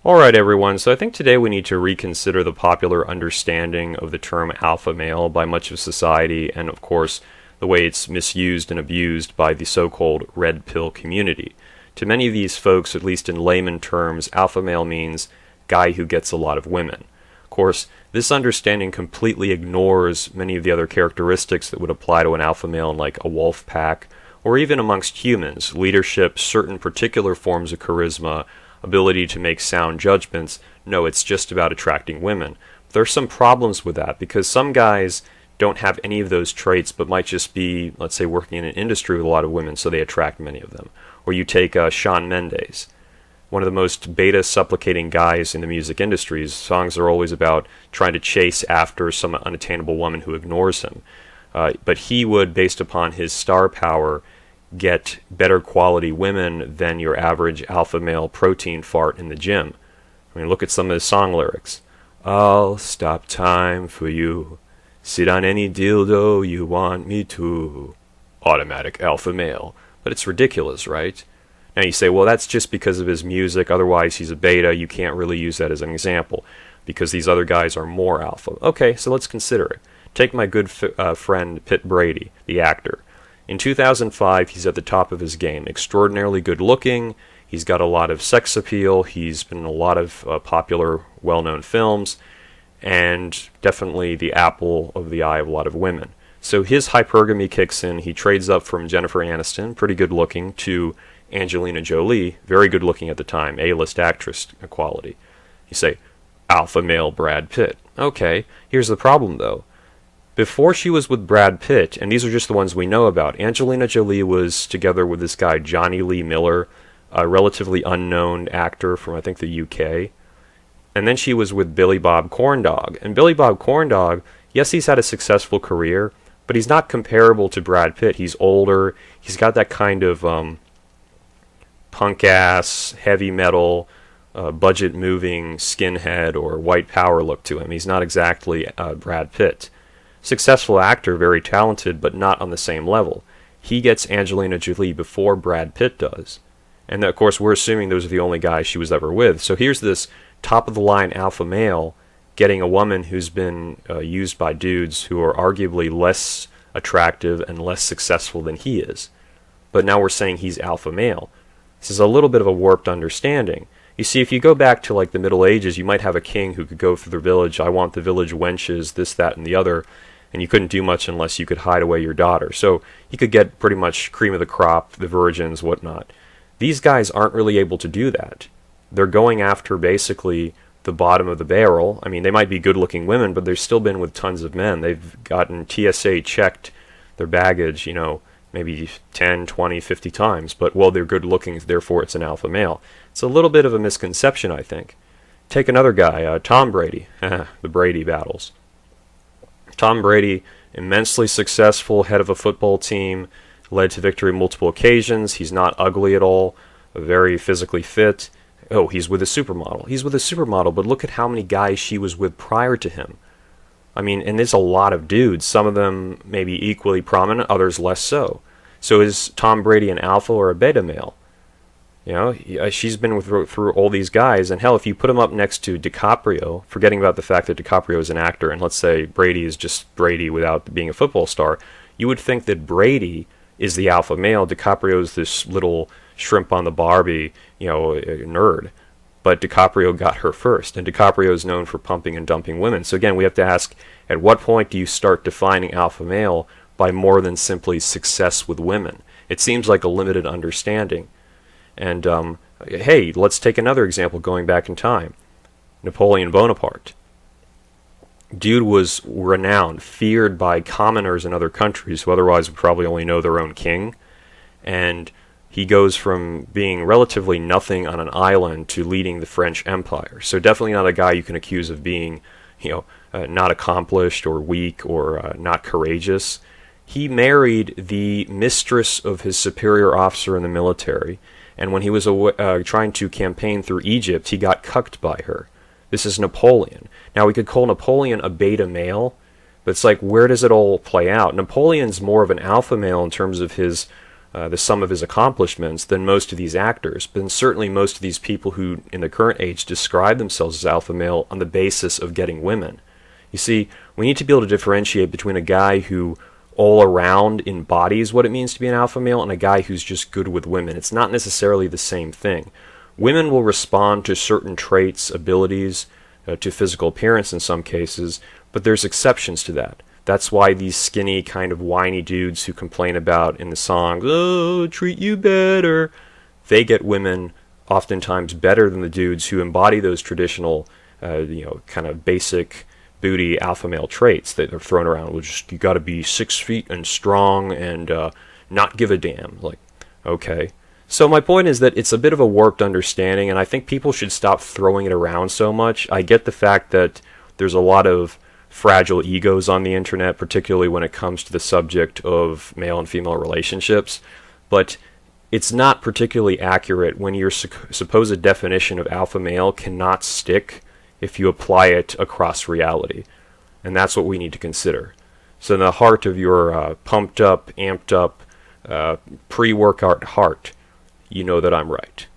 Alright everyone, so I think today we need to reconsider the popular understanding of the term alpha male by much of society, and of course the way it's misused and abused by the so-called red pill community. To many of these folks, at least in layman terms, alpha male means guy who gets a lot of women. Of course, this understanding completely ignores many of the other characteristics that would apply to an alpha male in like a wolf pack, or even amongst humans: leadership, certain particular forms of charisma, ability to make sound judgments. No, it's just about attracting women. There's some problems with that because some guys don't have any of those traits but might just be, let's say, working in an industry with a lot of women, so they attract many of them. Or you take Shawn Mendes, one of the most beta supplicating guys in the music industry. His songs are always about trying to chase after some unattainable woman who ignores him. But he would, based upon his star power, get better quality women than your average alpha male protein fart in the gym. I mean, look at some of his song lyrics. I'll stop time for you. Sit on any dildo you want me to. Automatic alpha male. But it's ridiculous, right? Now you say, well, that's just because of his music. Otherwise, he's a beta. You can't really use that as an example because these other guys are more alpha. Okay, so let's consider it. Take my good friend Pitt Brady, the actor. In 2005, he's at the top of his game. Extraordinarily good looking. He's got a lot of sex appeal. He's been in a lot of popular, well-known films, and definitely the apple of the eye of a lot of women. So his hypergamy kicks in. He trades up from Jennifer Aniston, pretty good looking, to Angelina Jolie, very good looking at the time, A-list actress quality. You say, alpha male Brad Pitt. Okay, here's the problem though. Before she was with Brad Pitt, and these are just the ones we know about, Angelina Jolie was together with this guy Johnny Lee Miller, a relatively unknown actor from I think the UK. And then she was with Billy Bob Corndog. And Billy Bob Corndog, yes, he's had a successful career, but he's not comparable to Brad Pitt. He's older. He's got that kind of punk-ass, heavy metal, budget-moving skinhead or white power look to him. He's not exactly Brad Pitt. Successful actor, very talented, but not on the same level. He gets Angelina Jolie before Brad Pitt does. And of course, we're assuming those are the only guys she was ever with. So here's this top-of-the-line alpha male getting a woman who's been used by dudes who are arguably less attractive and less successful than he is. But now we're saying he's alpha male. This is a little bit of a warped understanding. You see, if you go back to like the Middle Ages, you might have a king who could go through the village, I want the village wenches, this, that, and the other, and you couldn't do much unless you could hide away your daughter. So he could get pretty much cream of the crop, the virgins, whatnot. These guys aren't really able to do that. They're going after basically the bottom of the barrel. I mean, they might be good-looking women, but they've still been with tons of men. They've gotten TSA checked their baggage, maybe 10, 20, 50 times, but well, they're good-looking, therefore it's an alpha male. It's a little bit of a misconception, I think. Take another guy, Tom Brady, the Brady battles. Tom Brady, immensely successful, head of a football team, led to victory on multiple occasions. He's not ugly at all, very physically fit. Oh, he's with a supermodel. He's with a supermodel, but look at how many guys she was with prior to him. I mean, and there's a lot of dudes. Some of them maybe equally prominent, others less so. So is Tom Brady an alpha or a beta male? She's been through all these guys, and hell, if you put him up next to DiCaprio, forgetting about the fact that DiCaprio is an actor, and let's say Brady is just Brady without being a football star, you would think that Brady is the alpha male. DiCaprio is this little shrimp on the Barbie, nerd. But DiCaprio got her first, and DiCaprio is known for pumping and dumping women. So again, we have to ask, at what point do you start defining alpha male by more than simply success with women? It seems like a limited understanding. And, hey, let's take another example going back in time. Napoleon Bonaparte. Dude was renowned, feared by commoners in other countries who otherwise would probably only know their own king. And he goes from being relatively nothing on an island to leading the French Empire. So definitely not a guy you can accuse of being, not accomplished or weak or not courageous. He married the mistress of his superior officer in the military. And when he was trying to campaign through Egypt, he got cucked by her. This is Napoleon. Now, we could call Napoleon a beta male, but it's like, where does it all play out? Napoleon's more of an alpha male in terms of his the sum of his accomplishments than most of these actors, but certainly most of these people who in the current age describe themselves as alpha male on the basis of getting women. You see, we need to be able to differentiate between a guy who all around embodies what it means to be an alpha male and a guy who's just good with women. It's not necessarily the same thing. Women will respond to certain traits, abilities, to physical appearance in some cases, but there's exceptions to that. That's why these skinny, kind of whiny dudes who complain about in the songs, oh, treat you better, they get women oftentimes better than the dudes who embody those traditional, kind of basic booty alpha male traits that are thrown around. You got to be 6 feet and strong and not give a damn. Like, okay. So my point is that it's a bit of a warped understanding, and I think people should stop throwing it around so much. I get the fact that there's a lot of fragile egos on the internet, particularly when it comes to the subject of male and female relationships, but it's not particularly accurate when your supposed definition of alpha male cannot stick if you apply it across reality. And that's what we need to consider. So in the heart of your pumped up, amped up, pre-workout heart, you know that I'm right.